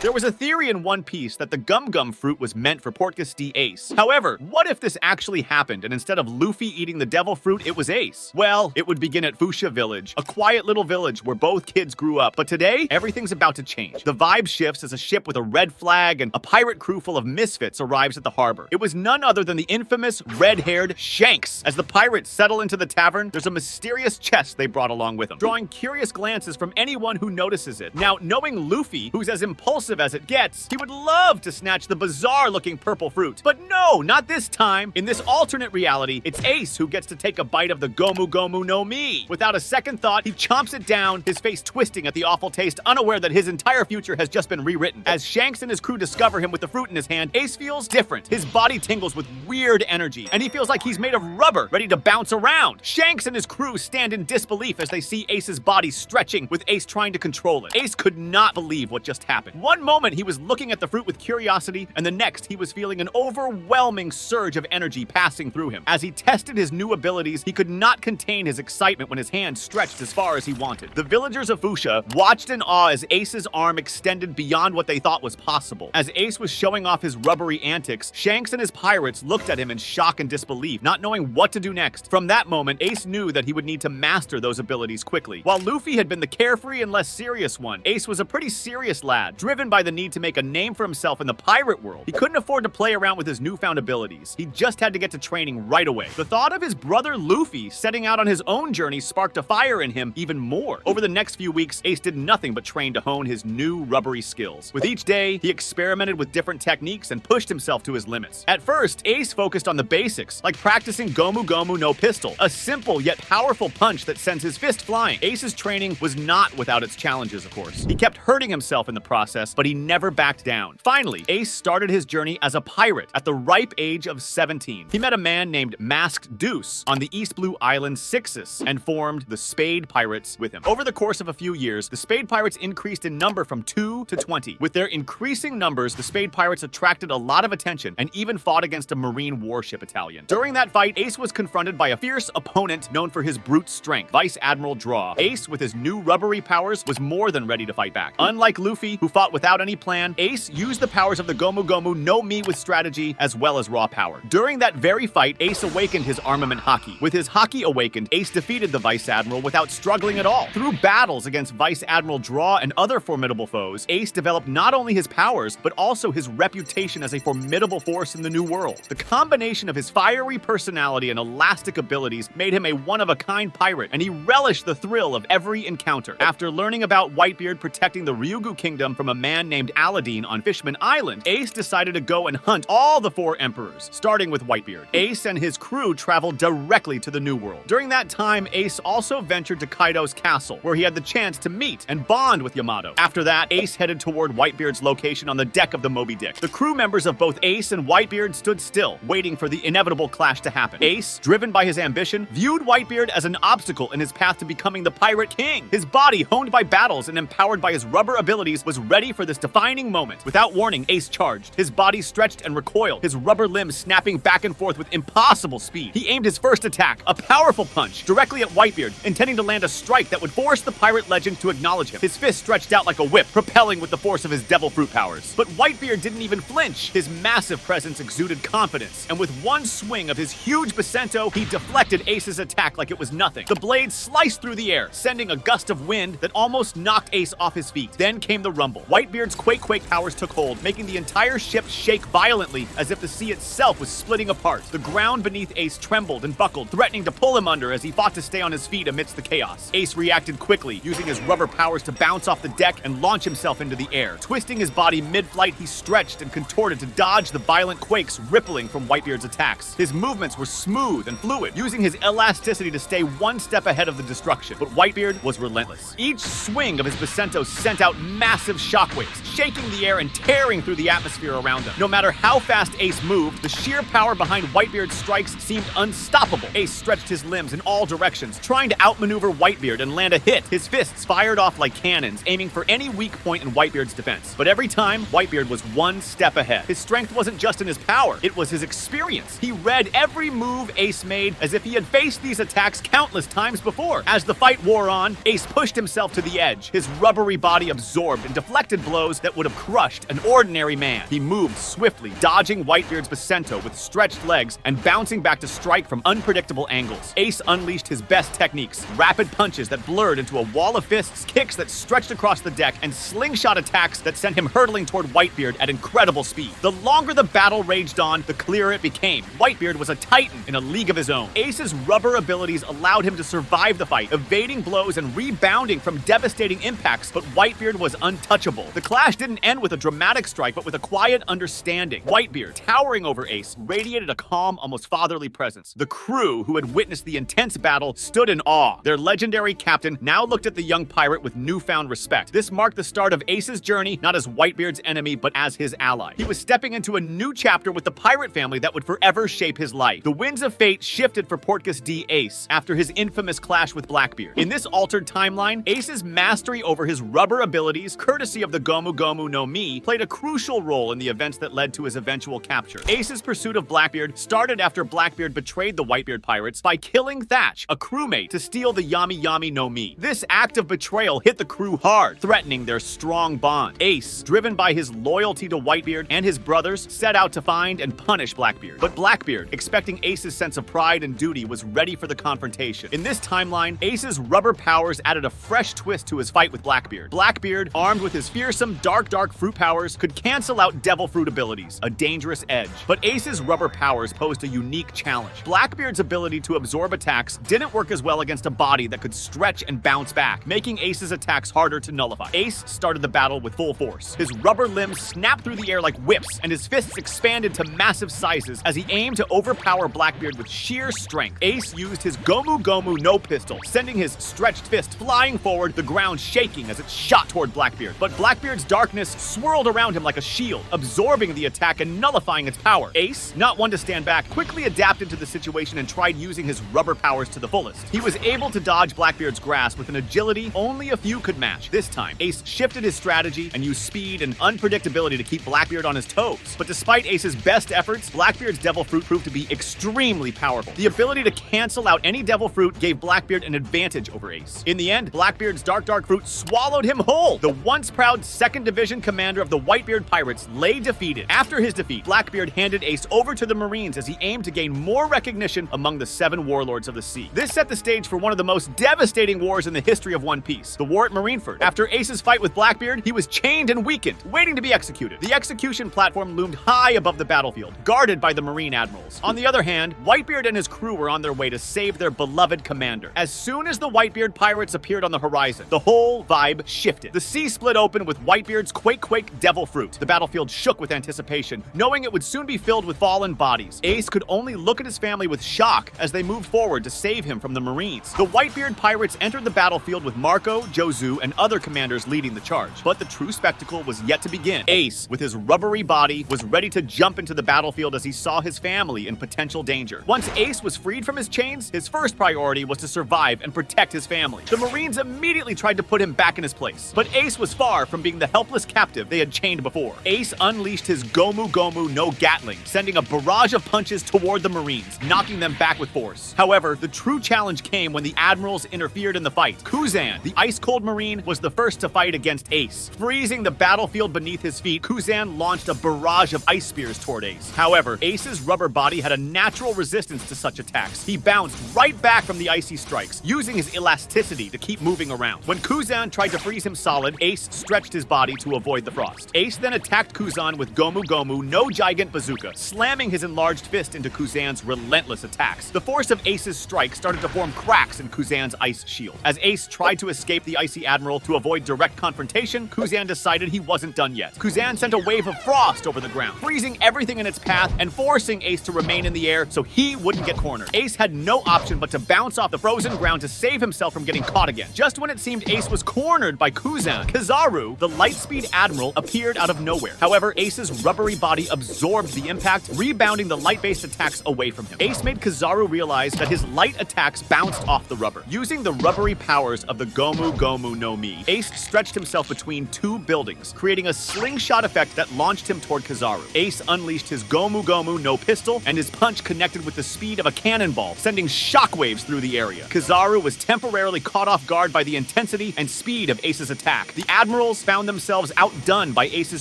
There was a theory in One Piece that the Gum Gum fruit was meant for Portgas D. Ace. However, what if this actually happened and instead of Luffy eating the devil fruit, it was Ace? Well, it would begin at Fuchsia Village, a quiet little village where both kids grew up. But today, everything's about to change. The vibe shifts as a ship with a red flag and a pirate crew full of misfits arrives at the harbor. It was none other than the infamous red-haired Shanks. As the pirates settle into the tavern, there's a mysterious chest they brought along with them, drawing curious glances from anyone who notices it. Now, knowing Luffy, who's as impulsive as it gets, he would love to snatch the bizarre-looking purple fruit. But no, not this time. In this alternate reality, it's Ace who gets to take a bite of the Gomu Gomu no Mi. Without a second thought, he chomps it down, his face twisting at the awful taste, unaware that his entire future has just been rewritten. As Shanks and his crew discover him with the fruit in his hand, Ace feels different. His body tingles with weird energy, and he feels like he's made of rubber, ready to bounce around. Shanks and his crew stand in disbelief as they see Ace's body stretching, with Ace trying to control it. Ace could not believe what just happened. One moment he was looking at the fruit with curiosity, and the next he was feeling an overwhelming surge of energy passing through him. As he tested his new abilities, he could not contain his excitement when his hand stretched as far as he wanted. The villagers of Fuchsia watched in awe as Ace's arm extended beyond what they thought was possible. As Ace was showing off his rubbery antics, Shanks and his pirates looked at him in shock and disbelief, not knowing what to do next. From that moment, Ace knew that he would need to master those abilities quickly. While Luffy had been the carefree and less serious one, Ace was a pretty serious lad, driven by the need to make a name for himself in the pirate world. He couldn't afford to play around with his newfound abilities. He just had to get to training right away. The thought of his brother Luffy setting out on his own journey sparked a fire in him even more. Over the next few weeks, Ace did nothing but train to hone his new rubbery skills. With each day, he experimented with different techniques and pushed himself to his limits. At first, Ace focused on the basics, like practicing Gomu Gomu no Pistol, a simple yet powerful punch that sends his fist flying. Ace's training was not without its challenges, of course. He kept hurting himself in the process, but he never backed down. Finally, Ace started his journey as a pirate at the ripe age of 17. He met a man named Masked Deuce on the East Blue Island Sixus and formed the Spade Pirates with him. Over the course of a few years, the Spade Pirates increased in number from 2 to 20. With their increasing numbers, the Spade Pirates attracted a lot of attention and even fought against a Marine warship battalion. During that fight, Ace was confronted by a fierce opponent known for his brute strength, Vice Admiral Draw. Ace, with his new rubbery powers, was more than ready to fight back. Unlike Luffy, who fought without any plan, Ace used the powers of the Gomu Gomu no Mi with strategy as well as raw power. During that very fight, Ace awakened his armament haki. With his haki awakened, Ace defeated the Vice Admiral without struggling at all. Through battles against Vice Admiral Draw and other formidable foes, Ace developed not only his powers, but also his reputation as a formidable force in the New World. The combination of his fiery personality and elastic abilities made him a one-of-a-kind pirate, and he relished the thrill of every encounter. After learning about Whitebeard protecting the Ryugu Kingdom from a man named Aladdin on Fishman Island, Ace decided to go and hunt all the 4 emperors, starting with Whitebeard. Ace and his crew traveled directly to the New World. During that time, Ace also ventured to Kaido's castle, where he had the chance to meet and bond with Yamato. After that, Ace headed toward Whitebeard's location on the deck of the Moby Dick. The crew members of both Ace and Whitebeard stood still, waiting for the inevitable clash to happen. Ace, driven by his ambition, viewed Whitebeard as an obstacle in his path to becoming the Pirate King. His body, honed by battles and empowered by his rubber abilities, was ready for this defining moment. Without warning, Ace charged. His body stretched and recoiled, his rubber limbs snapping back and forth with impossible speed. He aimed his first attack, a powerful punch, directly at Whitebeard, intending to land a strike that would force the pirate legend to acknowledge him. His fist stretched out like a whip, propelling with the force of his devil fruit powers. But Whitebeard didn't even flinch. His massive presence exuded confidence, and with one swing of his huge Basento, he deflected Ace's attack like it was nothing. The blade sliced through the air, sending a gust of wind that almost knocked Ace off his feet. Then came the rumble. Whitebeard's Quake powers took hold, making the entire ship shake violently as if the sea itself was splitting apart. The ground beneath Ace trembled and buckled, threatening to pull him under as he fought to stay on his feet amidst the chaos. Ace reacted quickly, using his rubber powers to bounce off the deck and launch himself into the air. Twisting his body mid-flight, he stretched and contorted to dodge the violent quakes rippling from Whitebeard's attacks. His movements were smooth and fluid, using his elasticity to stay one step ahead of the destruction. But Whitebeard was relentless. Each swing of his Basento sent out massive shockwaves, shaking the air and tearing through the atmosphere around them. No matter how fast Ace moved, the sheer power behind Whitebeard's strikes seemed unstoppable. Ace stretched his limbs in all directions, trying to outmaneuver Whitebeard and land a hit. His fists fired off like cannons, aiming for any weak point in Whitebeard's defense. But every time, Whitebeard was one step ahead. His strength wasn't just in his power, it was his experience. He read every move Ace made as if he had faced these attacks countless times before. As the fight wore on, Ace pushed himself to the edge, his rubbery body absorbed and deflected blows that would have crushed an ordinary man. He moved swiftly, dodging Whitebeard's Basento with stretched legs and bouncing back to strike from unpredictable angles. Ace unleashed his best techniques, rapid punches that blurred into a wall of fists, kicks that stretched across the deck, and slingshot attacks that sent him hurtling toward Whitebeard at incredible speed. The longer the battle raged on, the clearer it became. Whitebeard was a titan in a league of his own. Ace's rubber abilities allowed him to survive the fight, evading blows and rebounding from devastating impacts, but Whitebeard was untouchable. The clash didn't end with a dramatic strike, but with a quiet understanding. Whitebeard, towering over Ace, radiated a calm, almost fatherly presence. The crew, who had witnessed the intense battle, stood in awe. Their legendary captain now looked at the young pirate with newfound respect. This marked the start of Ace's journey, not as Whitebeard's enemy, but as his ally. He was stepping into a new chapter with the pirate family that would forever shape his life. The winds of fate shifted for Portgas D. Ace after his infamous clash with Blackbeard. In this altered timeline, Ace's mastery over his rubber abilities, courtesy of the Gomu Gomu no Mi, played a crucial role in the events that led to his eventual capture. Ace's pursuit of Blackbeard started after Blackbeard betrayed the Whitebeard pirates by killing Thatch, a crewmate, to steal the Yami Yami no Mi. This act of betrayal hit the crew hard, threatening their strong bond. Ace, driven by his loyalty to Whitebeard and his brothers, set out to find and punish Blackbeard. But Blackbeard, expecting Ace's sense of pride and duty, was ready for the confrontation. In this timeline, Ace's rubber powers added a fresh twist to his fight with Blackbeard. Blackbeard, armed with his fearsome dark fruit powers, could cancel out devil fruit abilities, a dangerous edge. But Ace's rubber powers posed a unique challenge. Blackbeard's ability to absorb attacks didn't work as well against a body that could stretch and bounce back, making Ace's attacks harder to nullify. Ace started the battle with full force. His rubber limbs snapped through the air like whips, and his fists expanded to massive sizes as he aimed to overpower Blackbeard with sheer strength. Ace used his Gomu Gomu no pistol, sending his stretched fist flying forward, the ground shaking as it shot toward Blackbeard. But Blackbeard's darkness swirled around him like a shield, absorbing the attack and nullifying its power. Ace, not one to stand back, quickly adapted to the situation and tried using his rubber powers to the fullest. He was able to dodge Blackbeard's grasp with an agility only a few could match. This time, Ace shifted his strategy and used speed and unpredictability to keep Blackbeard on his toes. But despite Ace's best efforts, Blackbeard's devil fruit proved to be extremely powerful. The ability to cancel out any devil fruit gave Blackbeard an advantage over Ace. In the end, Blackbeard's dark fruit swallowed him whole. The once proud 2nd Division commander of the Whitebeard Pirates lay defeated. After his defeat, Blackbeard handed Ace over to the Marines as he aimed to gain more recognition among the 7 warlords of the sea. This set the stage for one of the most devastating wars in the history of One Piece, the war at Marineford. After Ace's fight with Blackbeard, he was chained and weakened, waiting to be executed. The execution platform loomed high above the battlefield, guarded by the Marine admirals. On the other hand, Whitebeard and his crew were on their way to save their beloved commander. As soon as the Whitebeard pirates appeared on the horizon, the whole vibe shifted. The sea split open with Whitebeard's Quake devil fruit. The battlefield shook with anticipation, knowing it would soon be filled with fallen bodies. Ace could only look at his family with shock as they moved forward to save him from the Marines. The Whitebeard pirates entered the battlefield with Marco, Jozu, and other commanders leading the charge. But the true spectacle was yet to begin. Ace, with his rubbery body, was ready to jump into the battlefield as he saw his family in potential danger. Once Ace was freed from his chains, his first priority was to survive and protect his family. The Marines immediately tried to put him back in his place, but Ace was far from being the helpless captive they had chained before. Ace unleashed his Gomu Gomu no Gatling, sending a barrage of punches toward the Marines, knocking them back with force. However, the true challenge came when the admirals interfered in the fight. Kuzan, the ice-cold Marine, was the first to fight against Ace. Freezing the battlefield beneath his feet, Kuzan launched a barrage of ice spears toward Ace. However, Ace's rubber body had a natural resistance to such attacks. He bounced right back from the icy strikes, using his elasticity to keep moving around. When Kuzan tried to freeze him solid, Ace stretched his body to avoid the frost. Ace then attacked Kuzan with Gomu Gomu no Gigant Bazooka, slamming his enlarged fist into Kuzan's relentless attacks. The force of Ace's strike started to form cracks in Kuzan's ice shield. As Ace tried to escape the icy admiral to avoid direct confrontation, Kuzan decided he wasn't done yet. Kuzan sent a wave of frost over the ground, freezing everything in its path and forcing Ace to remain in the air so he wouldn't get cornered. Ace had no option but to bounce off the frozen ground to save himself from getting caught again. Just when it seemed Ace was cornered by Kuzan, Kizaru, the lightspeed admiral, appeared out of nowhere. However, Ace's rubbery body absorbed the impact, rebounding the light-based attacks away from him. Ace made Kizaru realize that his light attacks bounced off the rubber. Using the rubbery powers of the Gomu Gomu no Mi, Ace stretched himself between 2 buildings, creating a slingshot effect that launched him toward Kizaru. Ace unleashed his Gomu Gomu no pistol, and his punch connected with the speed of a cannonball, sending shockwaves through the area. Kizaru was temporarily caught off guard by the intensity and speed of Ace's attack. The admirals found found themselves outdone by Ace's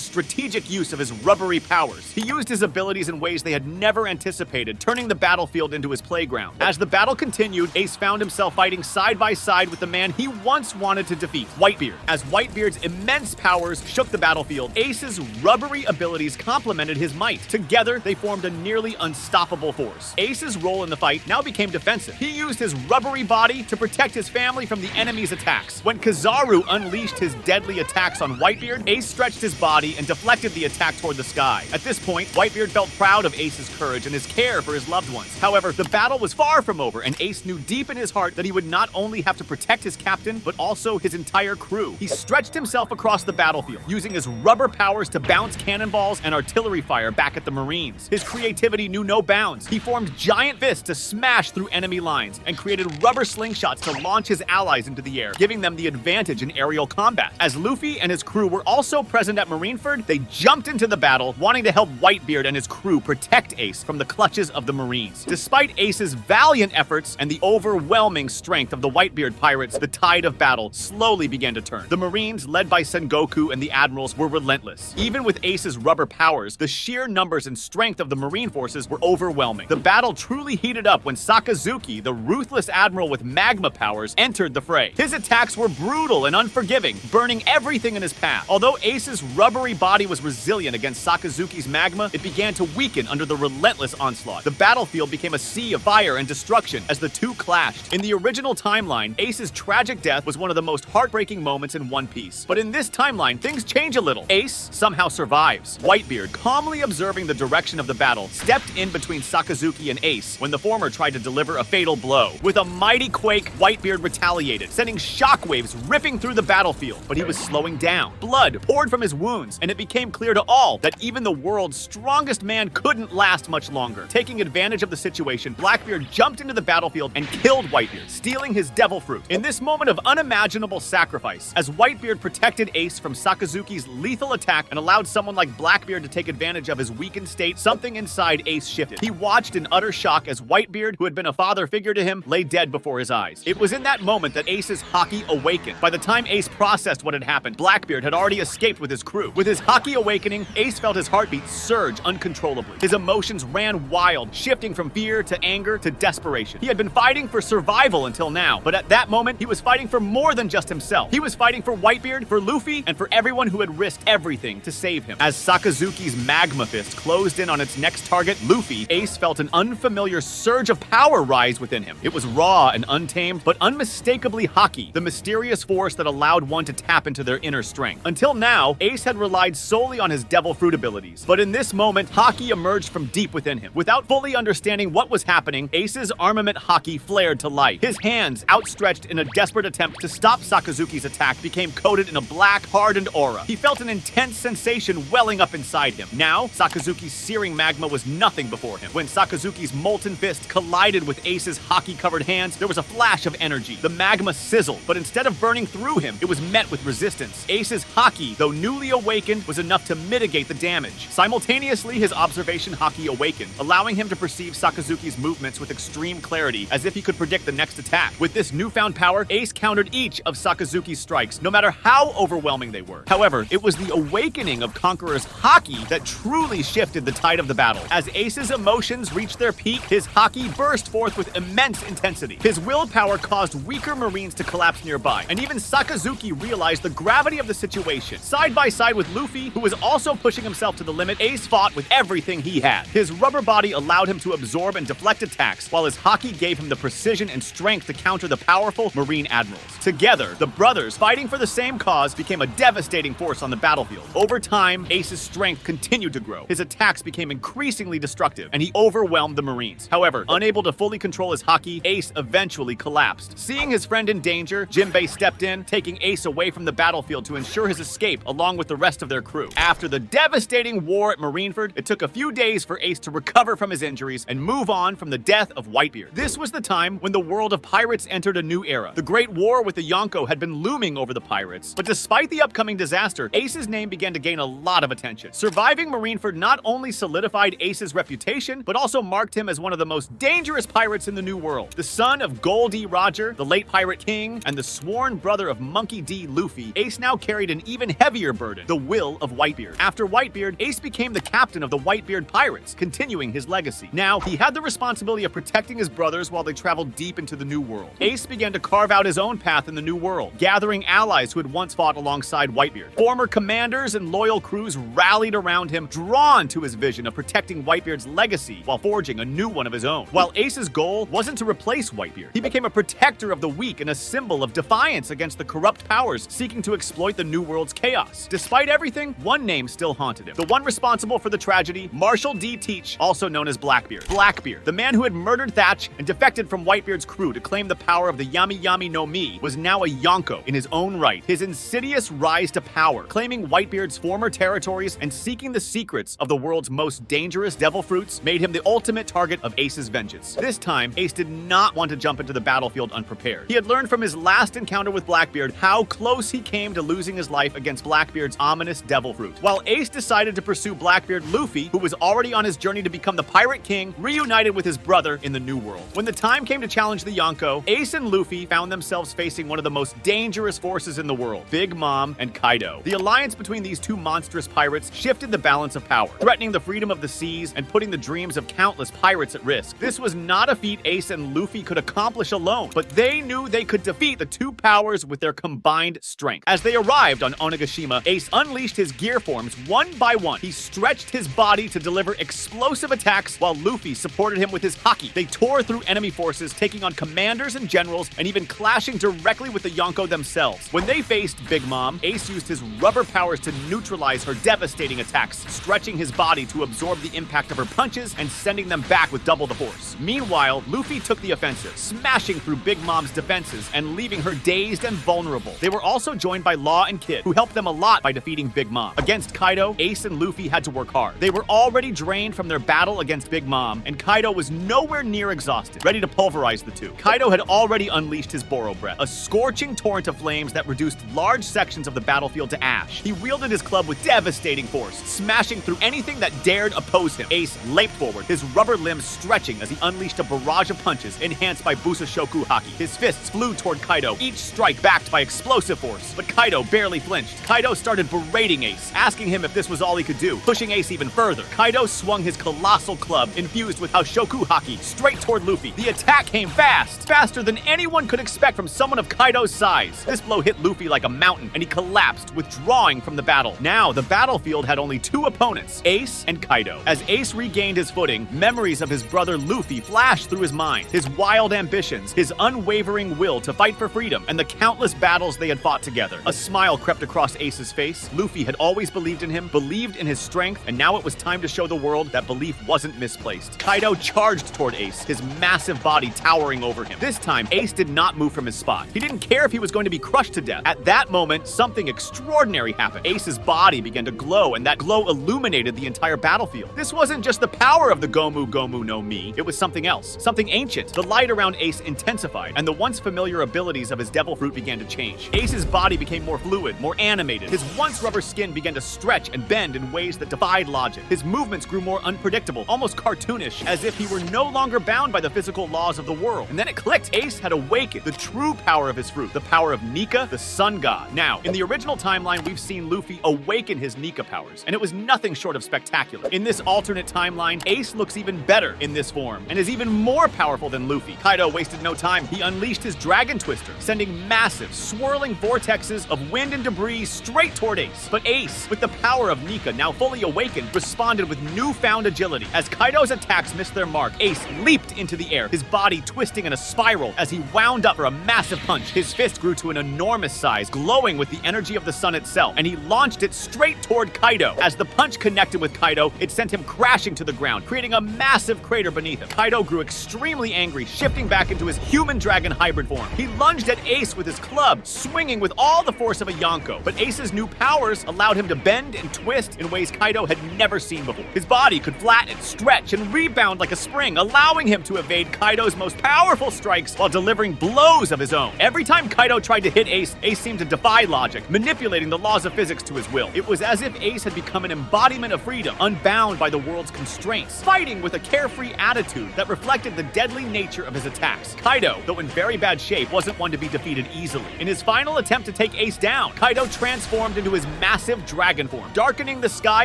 strategic use of his rubbery powers. He used his abilities in ways they had never anticipated, turning the battlefield into his playground. As the battle continued, Ace found himself fighting side by side with the man he once wanted to defeat, Whitebeard. As Whitebeard's immense powers shook the battlefield, Ace's rubbery abilities complemented his might. Together, they formed a nearly unstoppable force. Ace's role in the fight now became defensive. He used his rubbery body to protect his family from the enemy's attacks. When Kizaru unleashed his deadly attacks on Whitebeard, Ace stretched his body and deflected the attack toward the sky. At this point, Whitebeard felt proud of Ace's courage and his care for his loved ones. However, the battle was far from over, and Ace knew deep in his heart that he would not only have to protect his captain, but also his entire crew. He stretched himself across the battlefield, using his rubber powers to bounce cannonballs and artillery fire back at the Marines. His creativity knew no bounds. He formed giant fists to smash through enemy lines and created rubber slingshots to launch his allies into the air, giving them the advantage in aerial combat. As Luffy and his crew were also present at Marineford, they jumped into the battle, wanting to help Whitebeard and his crew protect Ace from the clutches of the Marines. Despite Ace's valiant efforts and the overwhelming strength of the Whitebeard pirates, the tide of battle slowly began to turn. The Marines, led by Sengoku and the admirals, were relentless. Even with Ace's rubber powers, the sheer numbers and strength of the Marine forces were overwhelming. The battle truly heated up when Sakazuki, the ruthless admiral with magma powers, entered the fray. His attacks were brutal and unforgiving, burning everything in his path. Although Ace's rubbery body was resilient against Sakazuki's magma, it began to weaken under the relentless onslaught. The battlefield became a sea of fire and destruction as the two clashed. In the original timeline, Ace's tragic death was one of the most heartbreaking moments in One Piece. But in this timeline, things change a little. Ace somehow survives. Whitebeard, calmly observing the direction of the battle, stepped in between Sakazuki and Ace when the former tried to deliver a fatal blow. With a mighty quake, Whitebeard retaliated, sending shockwaves ripping through the battlefield. But he was slowing down. Blood poured from his wounds, and it became clear to all that even the world's strongest man couldn't last much longer. Taking advantage of the situation, Blackbeard jumped into the battlefield and killed Whitebeard, stealing his devil fruit. In this moment of unimaginable sacrifice, as Whitebeard protected Ace from Sakazuki's lethal attack and allowed someone like Blackbeard to take advantage of his weakened state, something inside Ace shifted. He watched in utter shock as Whitebeard, who had been a father figure to him, lay dead before his eyes. It was in that moment that Ace's haki awakened. By the time Ace processed what had happened, Blackbeard had already escaped with his crew. With his haki awakening, Ace felt his heartbeat surge uncontrollably. His emotions ran wild, shifting from fear to anger to desperation. He had been fighting for survival until now, but at that moment, he was fighting for more than just himself. He was fighting for Whitebeard, for Luffy, and for everyone who had risked everything to save him. As Sakazuki's magma fist closed in on its next target, Luffy, Ace felt an unfamiliar surge of power rise within him. It was raw and untamed, but unmistakably haki, the mysterious force that allowed one to tap into their inner strength. Until now, Ace had relied solely on his devil fruit abilities, but in this moment, haki emerged from deep within him. Without fully understanding what was happening, Ace's armament haki flared to life. His hands, outstretched in a desperate attempt to stop Sakazuki's attack, became coated in a black, hardened aura. He felt an intense sensation welling up inside him. Now, Sakazuki's searing magma was nothing before him. When Sakazuki's molten fist collided with Ace's haki-covered hands, there was a flash of energy. The magma sizzled, but instead of burning through him, it was met with resistance. Ace's haki, though newly awakened, was enough to mitigate the damage. Simultaneously, his observation haki awakened, allowing him to perceive Sakazuki's movements with extreme clarity, as if he could predict the next attack. With this newfound power, Ace countered each of Sakazuki's strikes, no matter how overwhelming they were. However, it was the awakening of Conqueror's haki that truly shifted the tide of the battle. As Ace's emotions reached their peak, his haki burst forth with immense intensity. His willpower caused weaker Marines to collapse nearby, and even Sakazuki realized the gravity of the situation. Side by side with Luffy, who was also pushing himself to the limit, Ace fought with everything he had. His rubber body allowed him to absorb and deflect attacks, while his haki gave him the precision and strength to counter the powerful Marine admirals. Together, the brothers, fighting for the same cause, became a devastating force on the battlefield. Over time, Ace's strength continued to grow. His attacks became increasingly destructive, and he overwhelmed the Marines. However, unable to fully control his haki, Ace eventually collapsed. Seeing his friend in danger, Jinbei stepped in, taking Ace away from the battlefield to ensure his escape along with the rest of their crew. After the devastating war at Marineford, it took a few days for Ace to recover from his injuries and move on from the death of Whitebeard. This was the time when the world of pirates entered a new era. The Great War with the Yonko had been looming over the pirates, but despite the upcoming disaster, Ace's name began to gain a lot of attention. Surviving Marineford not only solidified Ace's reputation, but also marked him as one of the most dangerous pirates in the New World. The son of Gold D. Roger, the late Pirate King, and the sworn brother of Monkey D. Luffy, Ace now carried an even heavier burden, the will of Whitebeard. After Whitebeard, Ace became the captain of the Whitebeard Pirates, continuing his legacy. Now, he had the responsibility of protecting his brothers while they traveled deep into the New World. Ace began to carve out his own path in the New World, gathering allies who had once fought alongside Whitebeard. Former commanders and loyal crews rallied around him, drawn to his vision of protecting Whitebeard's legacy while forging a new one of his own. While Ace's goal wasn't to replace Whitebeard, he became a protector of the weak and a symbol of defiance against the corrupt powers seeking to exploit the New World's chaos. Despite everything, one name still haunted him. The one responsible for the tragedy, Marshall D. Teach, also known as Blackbeard. Blackbeard, the man who had murdered Thatch and defected from Whitebeard's crew to claim the power of the Yami Yami no Mi, was now a Yonko in his own right. His insidious rise to power, claiming Whitebeard's former territories and seeking the secrets of the world's most dangerous devil fruits, made him the ultimate target of Ace's vengeance. This time, Ace did not want to jump into the battlefield unprepared. He had learned from his last encounter with Blackbeard how close he came to losing his life against Blackbeard's ominous devil fruit. While Ace decided to pursue Blackbeard, Luffy, who was already on his journey to become the Pirate King, reunited with his brother in the New World. When the time came to challenge the Yonko, Ace and Luffy found themselves facing one of the most dangerous forces in the world, Big Mom and Kaido. The alliance between these two monstrous pirates shifted the balance of power, threatening the freedom of the seas and putting the dreams of countless pirates at risk. This was not a feat Ace and Luffy could accomplish alone, but they knew they could defeat the two powers with their combined strength. As they arrived on Onigashima, Ace unleashed his gear forms one by one. He stretched his body to deliver explosive attacks while Luffy supported him with his haki. They tore through enemy forces, taking on commanders and generals, and even clashing directly with the Yonko themselves. When they faced Big Mom, Ace used his rubber powers to neutralize her devastating attacks, stretching his body to absorb the impact of her punches and sending them back with double the force. Meanwhile, Luffy took the offensive, smashing through Big Mom's defenses and leaving her dazed and vulnerable. They were also joined by Law and Kid, who helped them a lot by defeating Big Mom. Against Kaido, Ace and Luffy had to work hard. They were already drained from their battle against Big Mom, and Kaido was nowhere near exhausted, ready to pulverize the two. Kaido had already unleashed his Boro Breath, a scorching torrent of flames that reduced large sections of the battlefield to ash. He wielded his club with devastating force, smashing through anything that dared oppose him. Ace leaped forward, his rubber limbs stretching as he unleashed a barrage of punches enhanced by Busashoku Haki. His fists flew toward Kaido, each strike backed by explosive force, but Kaido barely flinched. Kaido started berating Ace, asking him if this was all he could do, pushing Ace even further. Kaido swung his colossal club, infused with Haoshoku Haki, straight toward Luffy. The attack came fast, faster than anyone could expect from someone of Kaido's size. This blow hit Luffy like a mountain, and he collapsed, withdrawing from the battle. Now, the battlefield had only two opponents, Ace and Kaido. As Ace regained his footing, memories of his brother Luffy flashed through his mind, his wild ambitions, his unwavering will to fight for freedom, and the countless battles they had fought together. A smile crept across Ace's face. Luffy had always believed in him, believed in his strength, and now it was time to show the world that belief wasn't misplaced. Kaido charged toward Ace, his massive body towering over him. This time, Ace did not move from his spot. He didn't care if he was going to be crushed to death. At that moment, something extraordinary happened. Ace's body began to glow, and that glow illuminated the entire battlefield. This wasn't just the power of the Gomu Gomu no Mi, it was something else, something ancient. The light around Ace intensified, and the once familiar abilities of his devil fruit began to change. Ace's body became more fluid, more animated. His once rubber skin began to stretch and bend in ways that defied logic. His movements grew more unpredictable, almost cartoonish, as if he were no longer bound by the physical laws of the world. And then it clicked. Ace had awakened the true power of his fruit, the power of Nika, the sun god. Now, in the original timeline, we've seen Luffy awaken his Nika powers, and it was nothing short of spectacular. In this alternate timeline, Ace looks even better in this form, and is even more powerful than Luffy. Kaido wasted no time. He unleashed his Dragon Twister, sending massive, swirling vortexes of wind and debris straight toward Ace. But Ace, with the power of Nika now fully awakened, responded with newfound agility. As Kaido's attacks missed their mark, Ace leaped into the air, his body twisting in a spiral as he wound up for a massive punch. His fist grew to an enormous size, glowing with the energy of the sun itself, and he launched it straight toward Kaido. As the punch connected with Kaido, it sent him crashing to the ground, creating a massive crater beneath him. Kaido grew extremely angry, shifting back into his human dragon hybrid form. He lunged at Ace with his club, swinging with all the force of a Yonko, but Ace's new powers allowed him to bend and twist in ways Kaido had never seen before. His body could flatten, stretch, and rebound like a spring, allowing him to evade Kaido's most powerful strikes while delivering blows of his own. Every time Kaido tried to hit Ace, Ace seemed to defy logic, manipulating the laws of physics to his will. It was as if Ace had become an embodiment of freedom, unbound by the world's constraints, fighting with a carefree attitude that reflected the deadly nature of his attacks. Kaido, though in very bad shape, wasn't one to be defeated easily. In his final attempt to take Ace down, down, Kaido transformed into his massive dragon form, darkening the sky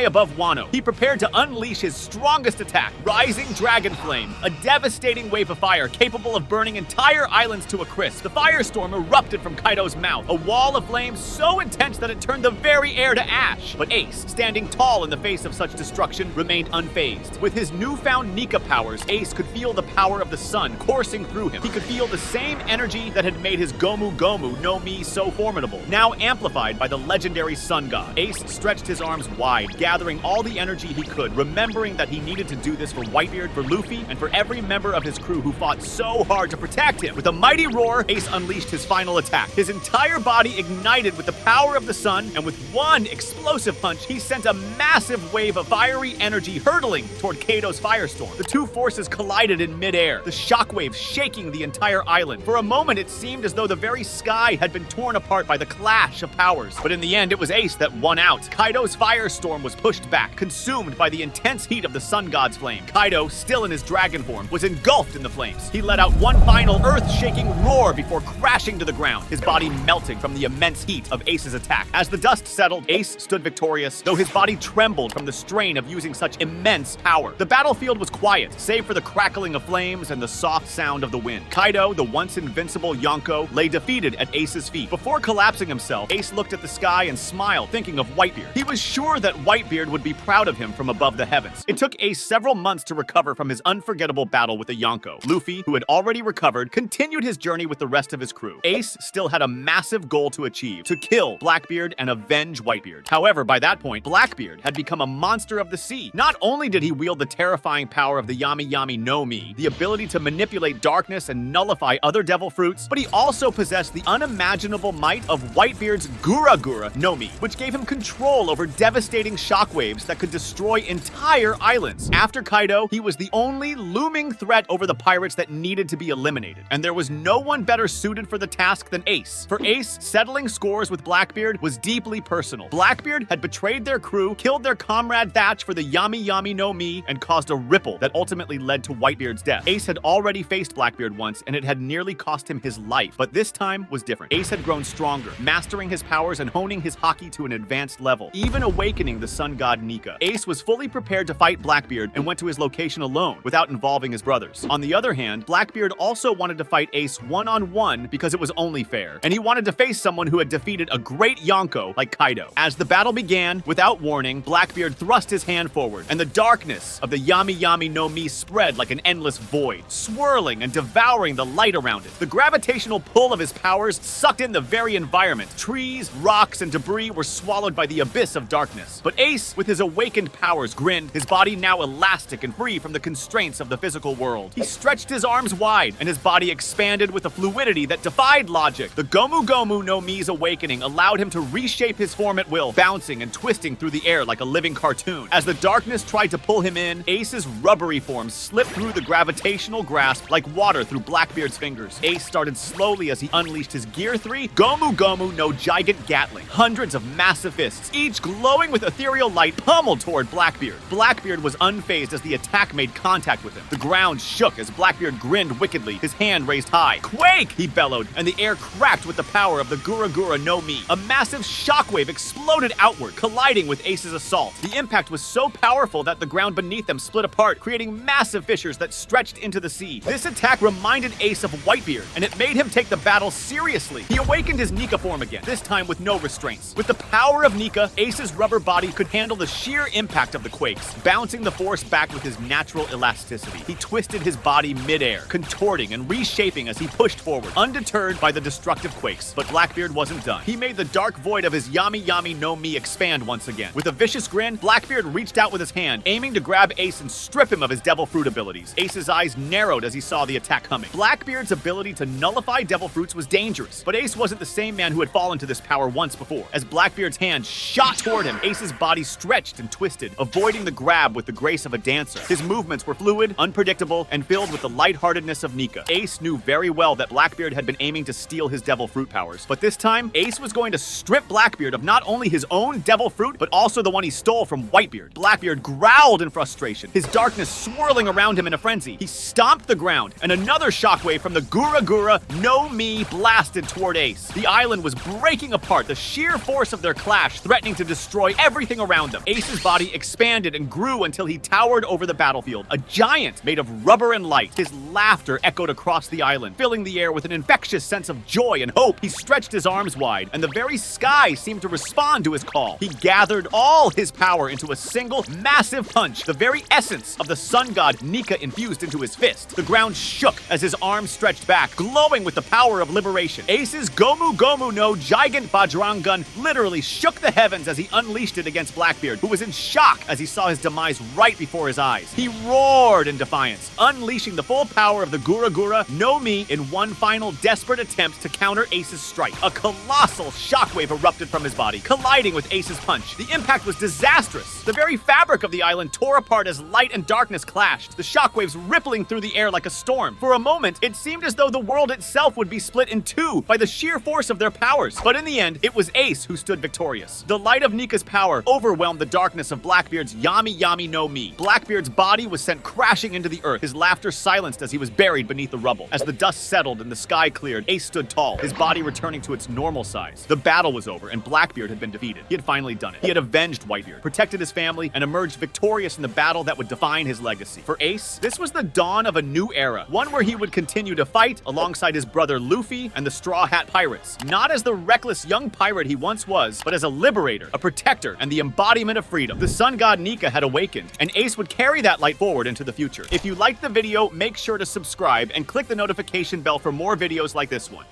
above Wano. He prepared to unleash his strongest attack, Rising Dragon Flame, a devastating wave of fire capable of burning entire islands to a crisp. The firestorm erupted from Kaido's mouth, a wall of flame so intense that it turned the very air to ash. But Ace, standing tall in the face of such destruction, remained unfazed. With his newfound Nika powers, Ace could feel the power of the sun coursing through him. He could feel the same energy that had made his Gomu Gomu no Mi so formidable, now amplified by the legendary sun god. Ace stretched his arms wide, gathering all the energy he could, remembering that he needed to do this for Whitebeard, for Luffy, and for every member of his crew who fought so hard to protect him. With a mighty roar, Ace unleashed his final attack. His entire body ignited with the power of the sun, and with one explosive punch, he sent a massive wave of fiery energy hurtling toward Kaido's firestorm. The two forces collided in midair, the shockwaves shaking the entire island. For a moment, it seemed as though the very sky had been torn apart by the clash of powers. But in the end, it was Ace that won out. Kaido's firestorm was pushed back, consumed by the intense heat of the sun god's flame. Kaido, still in his dragon form, was engulfed in the flames. He let out one final earth-shaking roar before crashing to the ground, his body melting from the immense heat of Ace's attack. As the dust settled, Ace stood victorious, though his body trembled from the strain of using such immense power. The battlefield was quiet, save for the crackling of flames and the soft sound of the wind. Kaido, the once invincible Yonko, lay defeated at Ace's feet. Before collapsing himself, Ace looked at the sky and smiled, thinking of Whitebeard. He was sure that Whitebeard would be proud of him from above the heavens. It took Ace several months to recover from his unforgettable battle with the Yonko. Luffy, who had already recovered, continued his journey with the rest of his crew. Ace still had a massive goal to achieve, to kill Blackbeard and avenge Whitebeard. However, by that point, Blackbeard had become a monster of the sea. Not only did he wield the terrifying power of the Yami Yami no Mi, the ability to manipulate darkness and nullify other devil fruits, but he also possessed the unimaginable might of Whitebeard's Gura Gura no Mi, which gave him control over devastating shockwaves that could destroy entire islands. After Kaido, he was the only looming threat over the pirates that needed to be eliminated, and there was no one better suited for the task than Ace. For Ace, settling scores with Blackbeard was deeply personal. Blackbeard had betrayed their crew, killed their comrade Thatch for the Yami Yami no Mi, and caused a ripple that ultimately led to Whitebeard's death. Ace had already faced Blackbeard once, and it had nearly cost him his life, but this time was different. Ace had grown stronger, mastering his powers and honing his haki to an advanced level, even awakening the sun god Nika. Ace was fully prepared to fight Blackbeard and went to his location alone, without involving his brothers. On the other hand, Blackbeard also wanted to fight Ace one-on-one because it was only fair, and he wanted to face someone who had defeated a great Yonko like Kaido. As the battle began, without warning, Blackbeard thrust his hand forward, and the darkness of the Yami Yami no Mi spread like an endless void, swirling and devouring the light around it. The gravitational pull of his powers sucked in the very environment. Trees, rocks, and debris were swallowed by the abyss of darkness. But Ace, with his awakened powers, grinned, his body now elastic and free from the constraints of the physical world. He stretched his arms wide, and his body expanded with a fluidity that defied logic. The Gomu Gomu no Mi's awakening allowed him to reshape his form at will, bouncing and twisting through the air like a living cartoon. As the darkness tried to pull him in, Ace's rubbery form slipped through the gravitational grasp like water through Blackbeard's fingers. Ace started slowly as he unleashed his Gear 3 Gomu Gomu no Gigant Gatling. Hundreds of massive fists, each glowing with ethereal light, pummeled toward Blackbeard. Blackbeard was unfazed as the attack made contact with him. The ground shook as Blackbeard grinned wickedly, his hand raised high. "Quake!" he bellowed, and the air cracked with the power of the Gura Gura no Mi. A massive shockwave exploded outward, colliding with Ace's assault. The impact was so powerful that the ground beneath them split apart, creating massive fissures that stretched into the sea. This attack reminded Ace of Whitebeard, and it made him take the battle seriously. He awakened his Nika form again, this time with no restraints. With the power of Nika, Ace's rubber body could handle the sheer impact of the quakes, bouncing the force back with his natural elasticity. He twisted his body midair, contorting and reshaping as he pushed forward, undeterred by the destructive quakes. But Blackbeard wasn't done. He made the dark void of his Yami Yami no Mi expand once again. With a vicious grin, Blackbeard reached out with his hand, aiming to grab Ace and strip him of his devil fruit abilities. Ace's eyes narrowed as he saw the attack coming. Blackbeard's ability to nullify devil fruits was dangerous, but Ace wasn't the same man who had fallen to this power once before. As Blackbeard's hand shot toward him, Ace's body stretched and twisted, avoiding the grab with the grace of a dancer. His movements were fluid, unpredictable, and filled with the lightheartedness of Nika. Ace knew very well that Blackbeard had been aiming to steal his devil fruit powers, but this time, Ace was going to strip Blackbeard of not only his own devil fruit, but also the one he stole from Whitebeard. Blackbeard growled in frustration, his darkness swirling around him in a frenzy. He stomped the ground, and another shockwave from the Gura Gura no Mi blasted toward Ace. The island was breaking apart, the sheer force of their clash threatening to destroy everything around them. Ace's body expanded and grew until he towered over the battlefield, a giant made of rubber and light. His laughter echoed across the island, filling the air with an infectious sense of joy and hope. He stretched his arms wide, and the very sky seemed to respond to his call. He gathered all his power into a single massive punch, the very essence of the sun god Nika infused into his fist. The ground shook as his arms stretched back, glowing with the power of liberation. Ace's Gomu no Gigant Bajrang gun literally shook the heavens as he unleashed it against Blackbeard, who was in shock as he saw his demise right before his eyes. He roared in defiance, unleashing the full power of the Gura Gura no Mi in one final desperate attempt to counter Ace's strike. A colossal shockwave erupted from his body, colliding with Ace's punch. The impact was disastrous. The very fabric of the island tore apart as light and darkness clashed, the shockwaves rippling through the air like a storm. For a moment, it seemed as though the world itself would be split in two by the sheer force of their powers. But in the end, it was Ace who stood victorious. The light of Nika's power overwhelmed the darkness of Blackbeard's Yami no Mi. Blackbeard's body was sent crashing into the earth, his laughter silenced as he was buried beneath the rubble. As the dust settled and the sky cleared, Ace stood tall, his body returning to its normal size. The battle was over, and Blackbeard had been defeated. He had finally done it. He had avenged Whitebeard, protected his family, and emerged victorious in the battle that would define his legacy. For Ace, this was the dawn of a new era, one where he would continue to fight alongside his brother Luffy and the Straw Hat Pirates, not as the reckless young pirate he once was, but as a liberator, a protector, and the embodiment of freedom. The sun god Nika had awakened, and Ace would carry that light forward into the future. If you liked the video, make sure to subscribe and click the notification bell for more videos like this one.